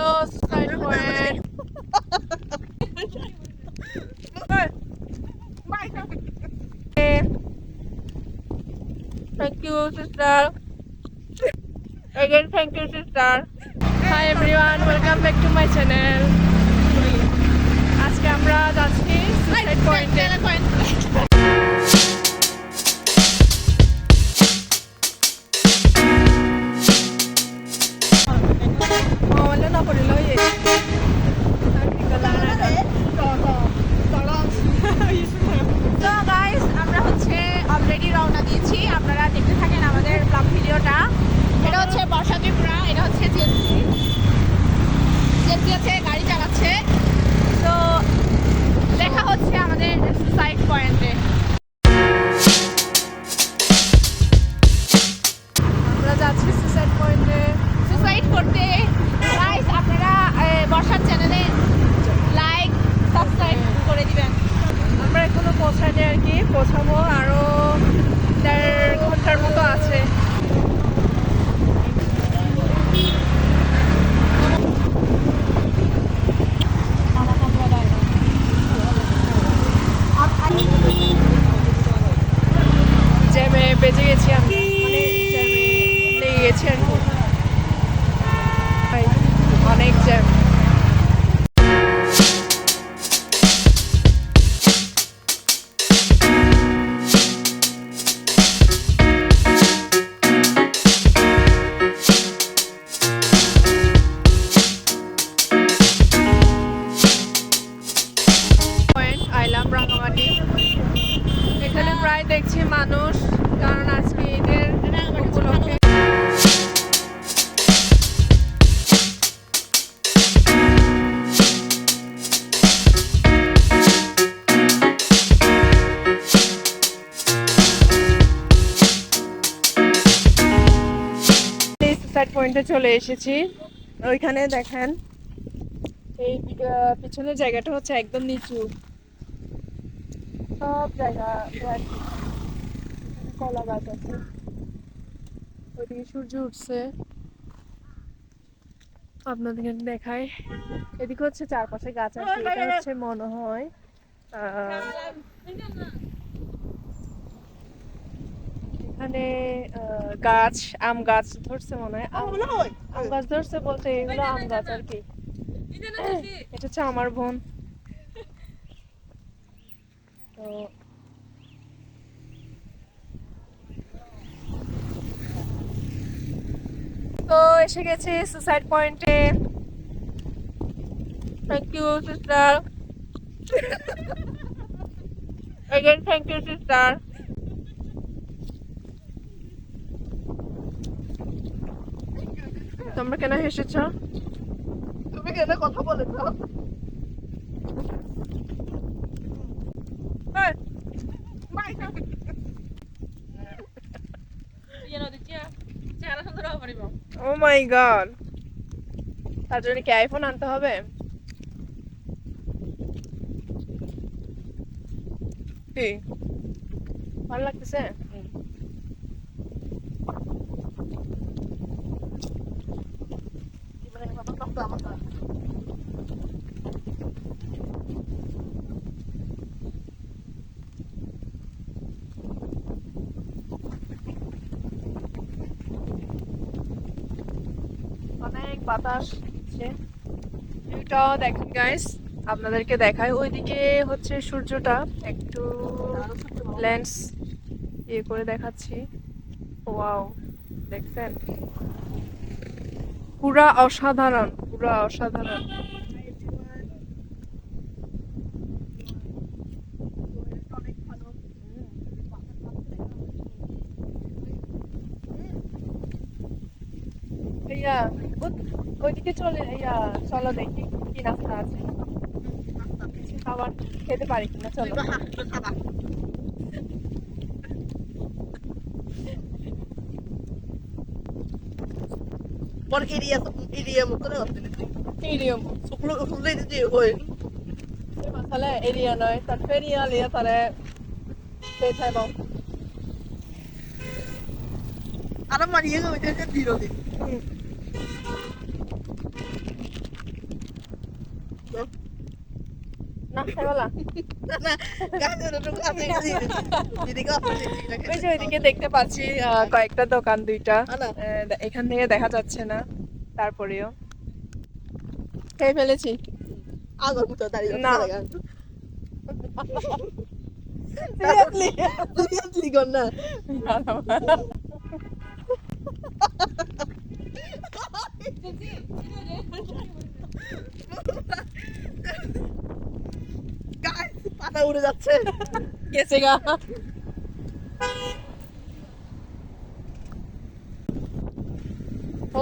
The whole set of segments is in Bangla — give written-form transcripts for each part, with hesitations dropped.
Hello, Suicide Point. Thank you, sister. Again, thank you, sister. Hi everyone, welcome back to my channel. আজকে আমরা যাচ্ছি সুইসাইড পয়েন্টে। তো গাইস আমরা হচ্ছে অলরেডি রওনা দিয়েছি, আপনারা দেখতে থাকেন আমাদের ব্লগ ভিডিওটা। এটা হচ্ছে বর্ষা ত্রিপুরা, এটা হচ্ছে জেলসি আছে, গাড়ি চালাচ্ছে। তো দেখা হচ্ছে আমাদের সুইসাইড পয়েন্টে। আমরা যাচ্ছি সুইসাইড পয়েন্টে সুইসাইড করতে। গাইস আপনারা বর্ষার চ্যানেলে লাইক সাবস্ক্রাইব করে দিবেন। আমরা এখনো পৌঁছাইনি আর কি, পৌঁছাবো আরো 1.5 ঘন্টার মতো আছে। জ্যামে বেজে গেছি আমি, মানে জ্যামে লেগে গেছি আর কি, অনেক জ্যাম। আইলাম রাঙামাটি। এখানে প্রায় দেখছি মানুষ, কারণ আজকে ঈদের উপলক্ষে। সুইসাইড পয়েন্টে চলে এসেছি। ওইখানে দেখেন এই পিছনের জায়গাটা হচ্ছে একদম নিচু, সব জায়গা কলা গাছ আছে। ওইদিকে সূর্য উঠছে, আপনাদেরকে দেখায়। এদিকে হচ্ছে চারপাশে গাছ আছে, এটা হচ্ছে মনে হয় এখানে গাছ, আম গাছ ধরছে মনে হয়। আম গাছ ধরছে বলতে এগুলো আম গাছ আর কি। এটা হচ্ছে আমার বোন। তো তো এসে গেছি সুইসাইড পয়েন্টে। Thank you sister, again thank you sister. তোমরা কেন হেসেছ? তুমি কেন কথা বলেছ? ও মাই গড, তার জন্য কি আইফোন আনতে হবে? কি ভালো লাগতেছে? অনেক বাতাস দিচ্ছে। এটা দেখেন গাইস, আপনাদেরকে দেখায়। ওইদিকে হচ্ছে সূর্যটা, একটু লেন্স ইয়ে করে দেখাচ্ছি। ওয়াও, দেখছেন? পুরা অসাধারণ, পুরা অসাধারণ। ইয়া ওইদিকে চলো দেখি কি রাস্তা আছে, খাবার খেতে পারি কিনা। চলো। Por iríamos todos. Idiom Solo de hoy. masala area নয়, তার ফেরিয়া লিয়া তারে পেছাইব। Ahora María no me tiene que tiro de. না খাইবালা না গাছের ওটুকু আছে এদিকে ওই যে ওইদিকে দেখতে পাচ্ছি কয়েকটা দোকান দুইটা আনা। এখান থেকে দেখা যাচ্ছে না, তারপরেও খেয়ে ফেলেছি। আগর মতো দাঁড়িয়ে না। সিরিয়াসলি কর না Guys, পাতা উড়ে যাচ্ছে গেছে গা।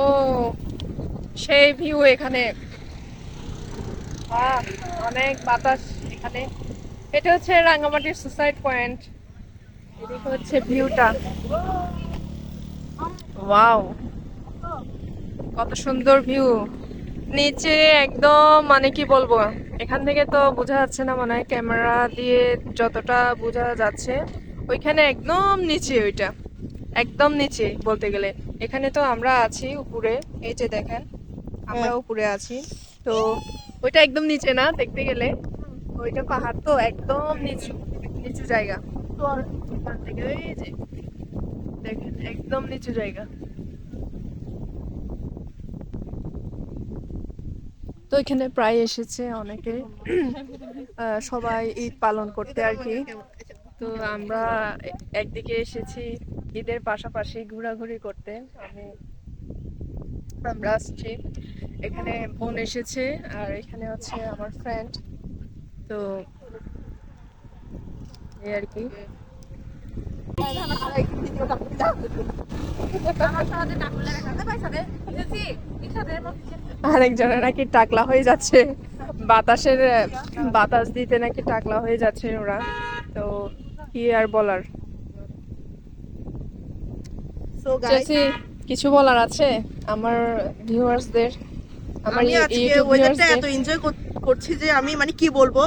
ও সেই ভিউ এখানে, বাহ, অনেক বাতাস এখানে। এটা হচ্ছে রাঙ্গামাটির সুসাইড পয়েন্ট। এদিকে হচ্ছে ভিউটা, ওয়াও কত সুন্দর ভিউ। নিচে একদম মানে কি বলবো, এখান থেকে তো বোঝা যাচ্ছে না, মনে হয় ক্যামেরা দিয়ে যতটা বোঝা যাচ্ছে ওইখানে একদম নিচে, ওইটা একদম নিচে বলতে গেলে। এখানে তো আমরা আছি উপরে, এই যে দেখেন আমরা উপরে আছি, তো ওইটা একদম নিচে না দেখতে গেলে, ওইটা পাহাড় তো একদম নিচু নিচু জায়গা। তো ওখান থেকে এই যে দেখেন একদম নিচু জায়গা। তো এখানে প্রায় এসেছে অনেকে, সবাই ঈদ পালন করতে আর কি। তো আমরা একদিকে এসেছি ঈদের পাশাপাশি ঘোরাঘুরি করতে। আমরা আসছি, এখানে বোন এসেছে আর এখানে হচ্ছে আমার ফ্রেন্ড, তো এই আর কি। আরেকজনের নাকি টাকলা হয়ে যাচ্ছে, বাতাস দিতে নাকি টাকলা হয়ে যাচ্ছে ওরা, তো কি আর বলার। সো গাইস, জেসি, কিছু বলার আছে আমার ভিউয়ার্সদের, আমার আমি আজকে ইউটিউব ওয়েদারটা এত ভিউয়ার্সদের? এনজয় করছি যে আমি মানে কি বলবো,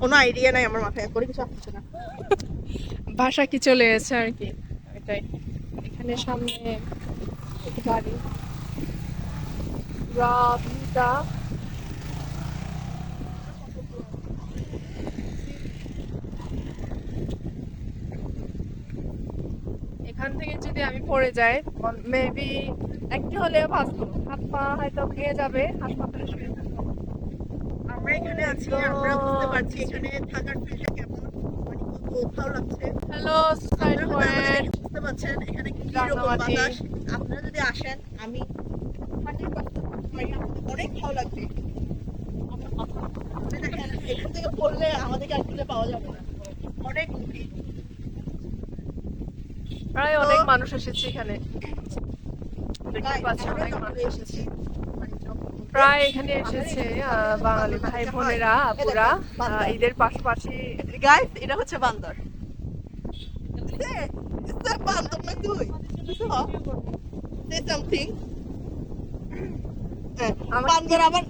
কোনো আইডিয়া নাই আমার মাথায়, করে কিছু আসছে না। ভাষা কি চলে এসেছে আর কি, এটাই। এখানে সামনে গাড়ি, রাতটা এখান থেকে যদি আমি পড়ে যাই, মেবি একটু হলেও বাঁচবো, হাত পা হয়তো ভেঙে যাবে, হাসপাতালে শুয়ে থাকবো। আমরা এখানে আছি, আমরা বুঝতে পারছি এখানে থাকার ফিলটা কেমন, মানে কত ভালো লাগছে। হ্যালো সুসাইড আপনারা হয়তো আমাদের পয়েন্ট দেখে বুঝতে পারছেন এখানে কি রকম রাঙ্গামাটি। বাতাস। আপনারা যদি আসেন, আমি 100% অনেক ভালো লাগবে। আপনি দেখেন এখান থেকে পড়লে আমাদেরকে আর খুঁজে পাওয়া যাবে না, অনেক ভিড়। প্রায় অনেক মানুষ এসেছে এখানে, দেখতে Guys, পাচ্ছি আমরা অনেক যখন মানুষ এসেছি, মানে যখন প্রায় এখানে এসেছে বাঙালি ভাই বোনেরা আপুরা ঈদের পাশাপাশি। গাইস, এটা হচ্ছে বান্দর। বান্দর না তুই? Say something. আমার বান্দর আবার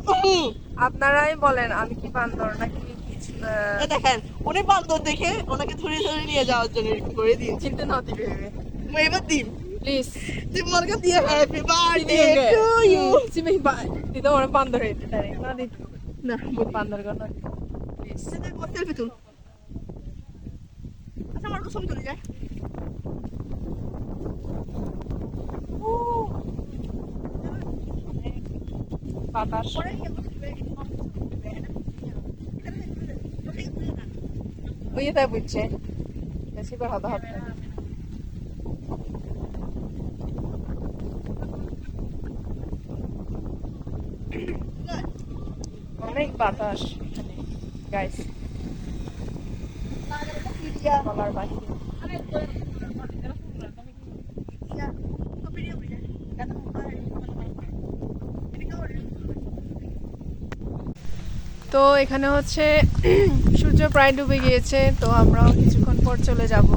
আপনারাই বলেন আমি কি বান্দর নাকি কিছু, এ দেখেন, উনি বান্দর দেখে ওনাকে ধরে ধরে নিয়ে যাওয়ার জন্য এরকম করে দিয়েছি। চিন্তা না দিবে এবার দিন প্লিজ। তুই মনে দিয়ে হ্যাপি বার্থডে টু ইউ। সিমি দিতে ওরা বান্দর হইতে তাই না, দিতে না বান্দর কথা প্লিজ। সেলফি তুল। আচ্ছা আমার ছবি তুলে যায়। বাতাস ওই তাই বুঝছে, বেশি করে হতে হবে। অনেক বাতাস এখানে গাইস, বলার বাকি। তো এখানে হচ্ছে সূর্য প্রায় ডুবে গিয়েছে, তো আমরাও কিছুক্ষণ পর চলে যাব।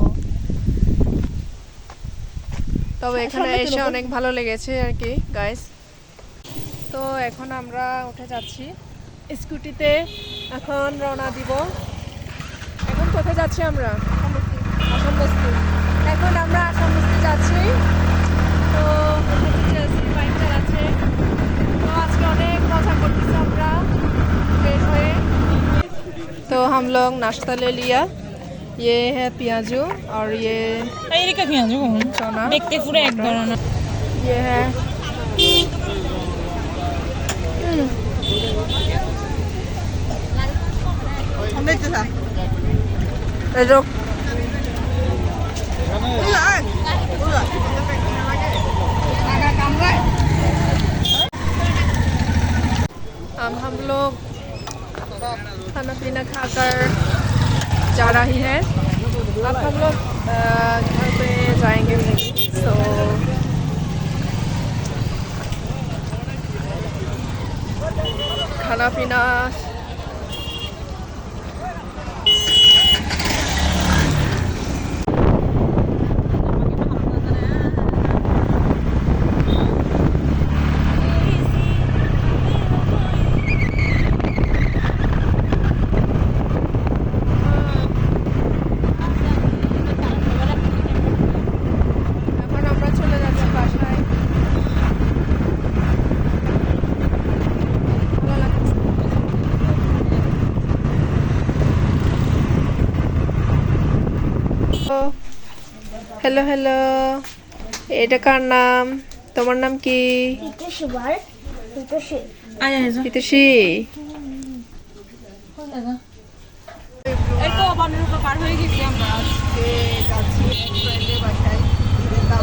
তবে এখানে এসে অনেক ভালো লেগেছে আর কি গাইস। তো এখন আমরা উঠে যাচ্ছি স্কুটিতে, এখন রওনা দিব। এখন কোথায় যাচ্ছি আমরা? আসাম বস্তি। এখন আমরা আসাম বস্তি যাচ্ছি। তো বাইক চালাচ্ছে, তো আজকে অনেক মজা করতেছি আমরা বের হয়ে। हम लोग नाश्ता ले लिया। ये है प्याजू और ये এরিকা পেঁয়াজ चना, দেখতে পুরো এক ধরনের। ये है ये जो अब हम लोग खाना पीना खाकर जा रही है। अब हम लोग घर पे जाएंगे। तो खाना पीना এখন আমরা চলে যাচ্ছি বাসায়। ভালো লাগছে। হ্যালো হ্যালো, এটা কার নাম? তোমার নাম কি? হিতোষী। এই তো বানের উপর পার হয়ে গেছি আমরা।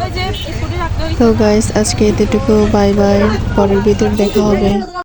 ওই যে স্কুটি রাখতে তো গাইস আজকে এতটুকু, বাই বাই, পরের ভিডিওতে দেখা হবে।